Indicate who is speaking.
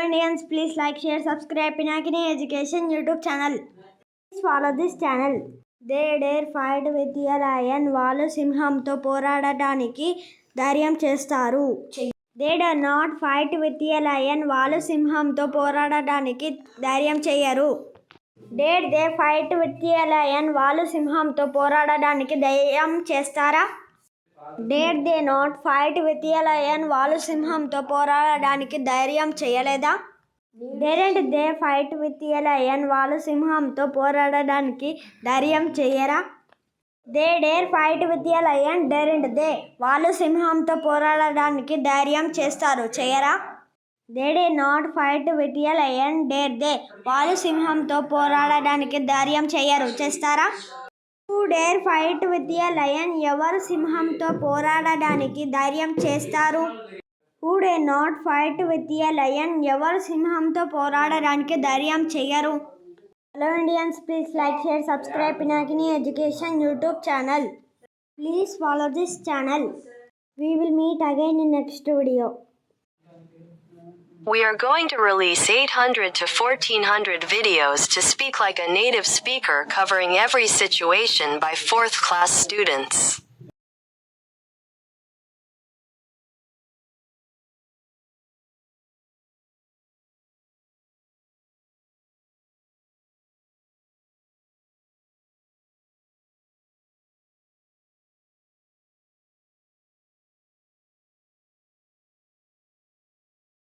Speaker 1: Indians, please like, share, subscribe Pinakini Education YouTube channel. Please follow this channel. They dare fight with a lion. వాళ్ళు సింహంతో పోరాడటానికి ధైర్యం చేస్తారు. They dare not fight with a lion. వాళ్ళు సింహంతో పోరాడటానికి ధైర్యం చేయరు. Dare they fight with a lion? వాళ్ళు సింహంతో పోరాడడానికి ధైర్యం చేస్తారా? Dare they not fight with a lion? వాళ్ళు సింహంతో పోరాడడానికి ధైర్యం చేయలేదా? Daren't they fight with a lion? వాళ్ళు సింహంతో పోరాడడానికి ధైర్యం చేయరా? They dare fight with a lion, daren't they? వాళ్ళు సింహంతో పోరాడడానికి ధైర్యం చేస్తారు, చేయరా? They dare not fight with a lion, dare they? వాళ్ళు సింహంతో పోరాడడానికి ధైర్యం చేయరు, చేస్తారా? Who dare fight with a lion? ఎవరు సింహంతో పోరాడడానికి ధైర్యం చేస్తారు? Who dare not fight with a lion? ఎవరు సింహంతో పోరాడడానికి ధైర్యం చేయరు? Hello Indians, please like, share, subscribe Pinakini Education YouTube channel. Please follow this channel. We will meet again in next video.
Speaker 2: We are going to release 800 to 1400 videos to speak like a native speaker, covering every situation by 4th class students.